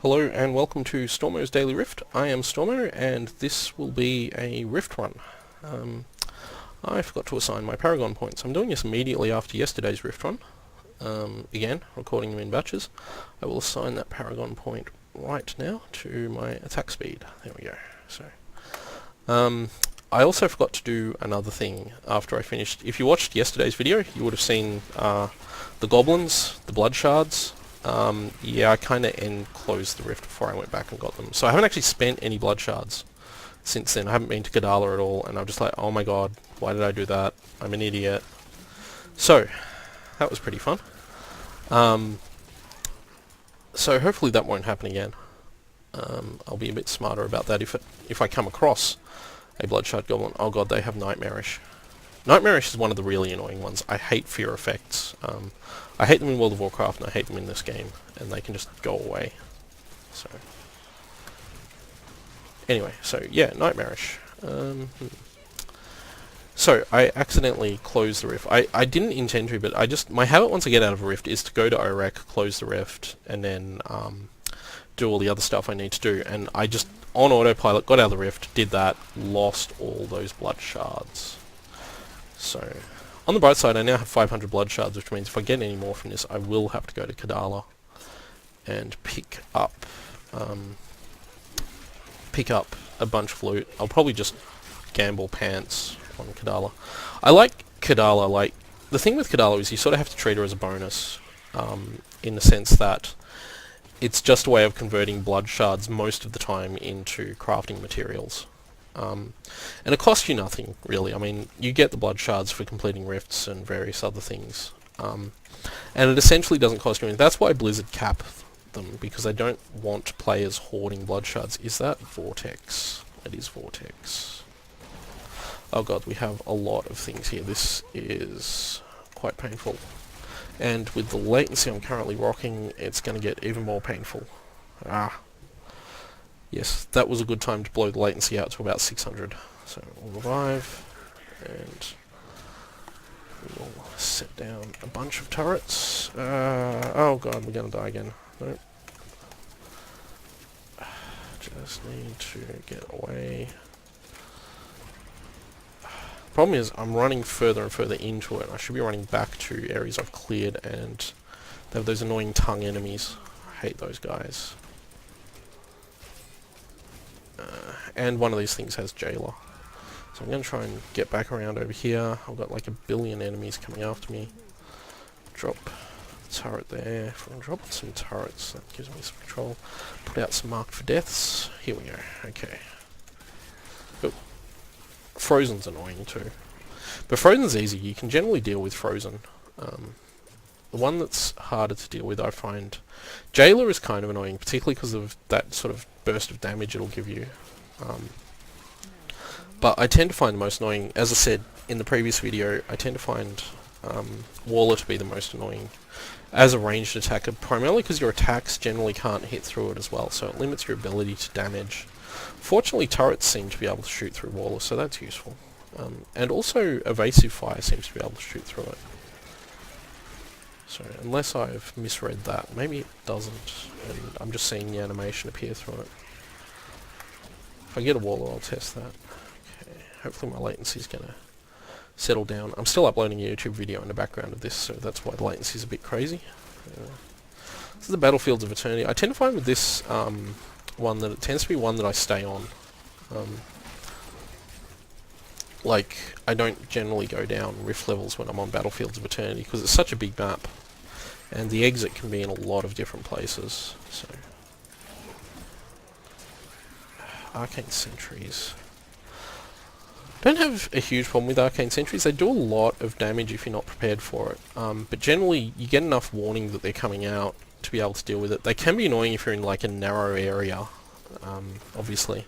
Hello and welcome to Stormo's Daily Rift. I am Stormo and this will be a Rift run. I forgot to assign my Paragon points. I'm doing this immediately after yesterday's Rift run. Again, recording them in batches. I will assign that Paragon point right now to my attack speed. There we go. So, I also forgot to do another thing after I finished. If you watched yesterday's video, you would have seen the goblins, the blood shards. Yeah, I kind of closed the rift before I went back and got them. So I haven't actually spent any blood shards since then. I haven't been to Kadala at all, and I'm just like, oh my god, why did I do that? I'm an idiot. So, that was pretty fun. So hopefully that won't happen again. I'll be a bit smarter about that if I come across a blood shard goblin. Oh god, they have Nightmarish. Nightmarish is one of the really annoying ones. I hate fear effects. I hate them in World of Warcraft and I hate them in this game, and they can just go away. So, anyway, so yeah, Nightmarish. So, I accidentally closed the rift. I didn't intend to, but my habit once I get out of a rift is to go to OREC, close the rift, and then do all the other stuff I need to do. And I just, on autopilot, got out of the rift, did that, lost all those blood shards. So, on the bright side, I now have 500 blood shards, which means if I get any more from this, I will have to go to Kadala and pick up a bunch of loot. I'll probably just gamble pants on Kadala. I like Kadala. The thing with Kadala is you sort of have to treat her as a bonus, in the sense that it's just a way of converting blood shards most of the time into crafting materials. And it costs you nothing, really. I mean, you get the blood shards for completing rifts and various other things. And it essentially doesn't cost you anything. That's why Blizzard cap them, because they don't want players hoarding blood shards. Is that Vortex? It is Vortex. Oh god, we have a lot of things here. This is quite painful. And with the latency I'm currently rocking, it's going to get even more painful. Yes, that was a good time to blow the latency out to about 600. So we'll revive, and we'll set down a bunch of turrets. Oh god, we're gonna die again. Nope. Just need to get away. Problem is, I'm running further and further into it. I should be running back to areas I've cleared, and they have those annoying tongue enemies. I hate those guys. And one of these things has Jailer. So I'm going to try and get back around over here. I've got like a billion enemies coming after me. Drop the turret there. If I can drop some turrets, that gives me some control. Put out some marked for deaths. Here we go. Okay. Oh. Frozen's annoying too. But Frozen's easy. You can generally deal with Frozen. The one that's harder to deal with, I find... Jailer is kind of annoying, particularly because of that sort of burst of damage it'll give you. But I tend to find the most annoying, as I said in the previous video, I tend to find Waller to be the most annoying as a ranged attacker, primarily because your attacks generally can't hit through it as well, so it limits your ability to damage. Fortunately, turrets seem to be able to shoot through Waller, so that's useful. And also, evasive fire seems to be able to shoot through it. So, unless I've misread that, maybe it doesn't, and I'm just seeing the animation appear through it. If I get a Waller, I'll test that. Okay, hopefully my latency's gonna settle down. I'm still uploading a YouTube video in the background of this, so that's why the latency's a bit crazy. This is the Battlefields of Eternity. I tend to find with this one that it tends to be one that I stay on. Like, I don't generally go down rift levels when I'm on Battlefields of Eternity, because it's such a big map, and the exit can be in a lot of different places, so... Arcane Sentries. Don't have a huge problem with Arcane Sentries. They do a lot of damage if you're not prepared for it, but generally you get enough warning that they're coming out to be able to deal with it. They can be annoying if you're in like a narrow area, obviously,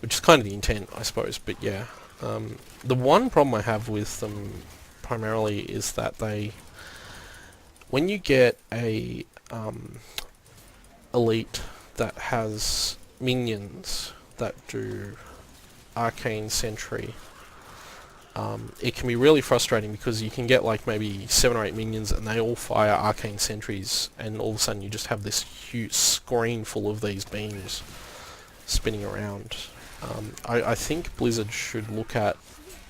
which is kind of the intent, I suppose, but yeah. The one problem I have with them primarily is that when you get a elite that has minions that do Arcane Sentry, it can be really frustrating because you can get like maybe 7 or 8 minions and they all fire arcane sentries, and all of a sudden you just have this huge screen full of these beams spinning around. I think Blizzard should look at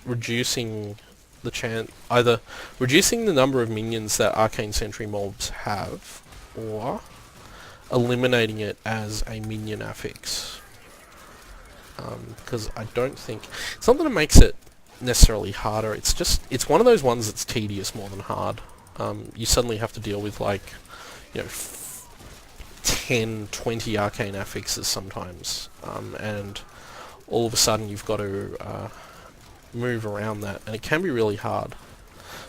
reducing the either reducing the number of minions that arcane sentry mobs have, or eliminating it as a minion affix. Because I don't think something that makes it necessarily harder. It's one of those ones that's tedious more than hard. You suddenly have to deal with like, 10, 20 arcane affixes sometimes, and all of a sudden you've got to move around that, and it can be really hard.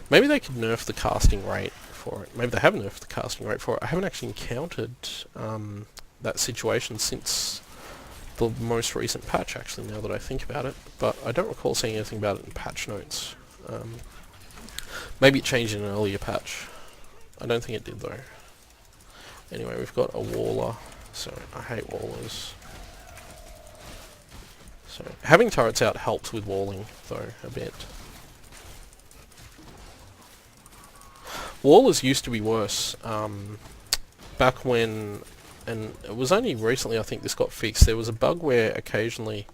Maybe they could nerf the casting rate for it. Maybe they have nerfed the casting rate for it. I haven't actually encountered that situation since the most recent patch, actually, now that I think about it, but I don't recall seeing anything about it in patch notes. Maybe it changed in an earlier patch. I don't think it did, though. Anyway, we've got a waller, so I hate wallers. So having turrets out helps with walling, though, a bit. Wallers used to be worse. Back when, and it was only recently I think this got fixed, there was a bug where occasionally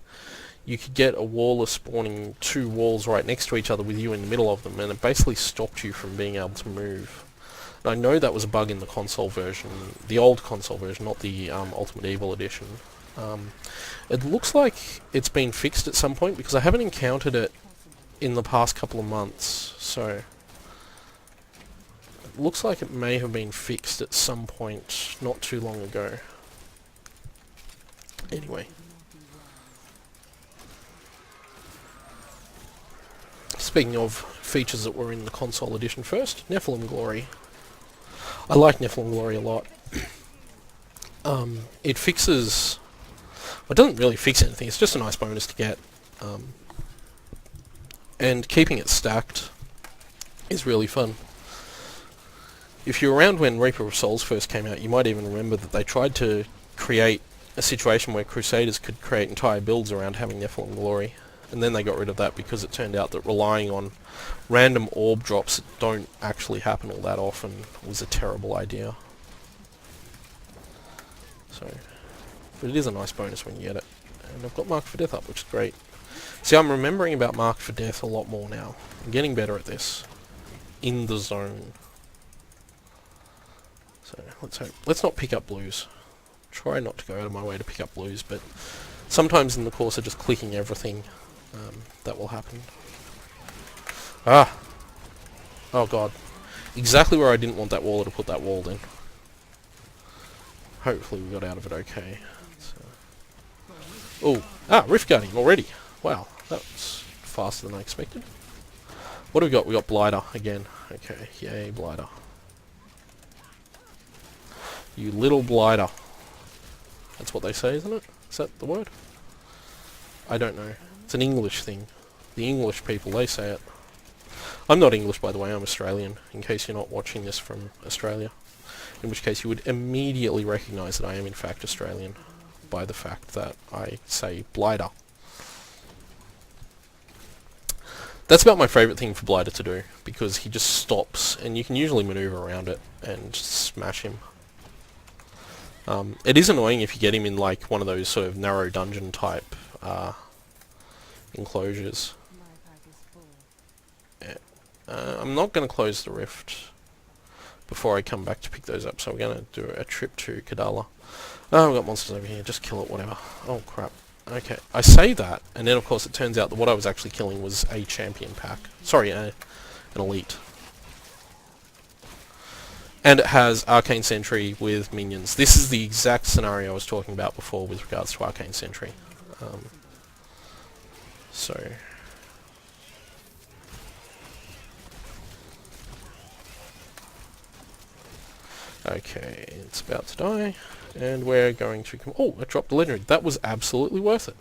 you could get a waller spawning 2 walls right next to each other with you in the middle of them, and it basically stopped you from being able to move. And I know that was a bug in the console version, the old console version, not the Ultimate Evil edition. It looks like it's been fixed at some point, because I haven't encountered it in the past couple of months, so it looks like it may have been fixed at some point not too long ago. Anyway. Speaking of features that were in the console edition first, Nephilim Glory. I like Nephilim Glory a lot. It fixes... Well, it doesn't really fix anything, it's just a nice bonus to get. And keeping it stacked is really fun. If you're around when Reaper of Souls first came out, you might even remember that they tried to create a situation where Crusaders could create entire builds around having Nephilim Glory. And then they got rid of that because it turned out that relying on random orb drops that don't actually happen all that often was a terrible idea. So, but it is a nice bonus when you get it. And I've got Mark for Death up, which is great. See, I'm remembering about Mark for Death a lot more now. I'm getting better at this. In the zone. So, let's hope. Let's not pick up blues. Try not to go out of my way to pick up blues, but sometimes in the course of just clicking everything, that will happen. Ah! Oh god. Exactly where I didn't want that waller to put that wall in. Hopefully we got out of it okay. Oh! Ah! Rift Guarding already! Wow, that was faster than I expected. What have we got? We got Blighter again. Okay, yay, Blighter. You little Blighter. That's what they say, isn't it? Is that the word? I don't know. It's an English thing. The English people, they say it. I'm not English, by the way, I'm Australian, in case you're not watching this from Australia. In which case you would immediately recognise that I am in fact Australian by the fact that I say Blighter. That's about my favourite thing for Blighter to do, because he just stops, and you can usually manoeuvre around it and smash him. It is annoying if you get him in like one of those sort of narrow dungeon type enclosures. Yeah. I'm not going to close the rift before I come back to pick those up, so we're going to do a trip to Kadala. Oh, we've got monsters over here, just kill it, whatever. Oh crap. Okay, I say that, and then of course it turns out that what I was actually killing was a champion pack. Sorry, an elite. And it has Arcane Sentry with minions. This is the exact scenario I was talking about before with regards to Arcane Sentry. So... Okay, it's about to die, and we're going to... Oh, it dropped the legendary. That was absolutely worth it.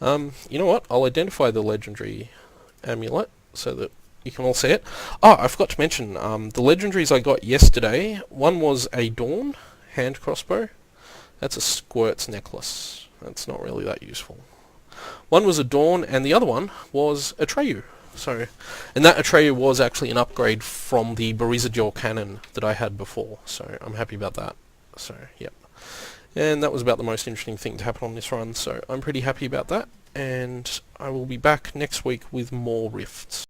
You know what? I'll identify the legendary amulet so that you can all see it. Oh, I forgot to mention, the legendaries I got yesterday, one was a Dawn hand crossbow. That's a Squirt's necklace. That's not really that useful. One was a Dawn, and the other one was a Treyu. So, and that Atreyu was actually an upgrade from the Bariza Jaw cannon that I had before, so I'm happy about that. So, yep. And that was about the most interesting thing to happen on this run, so I'm pretty happy about that, and I will be back next week with more rifts.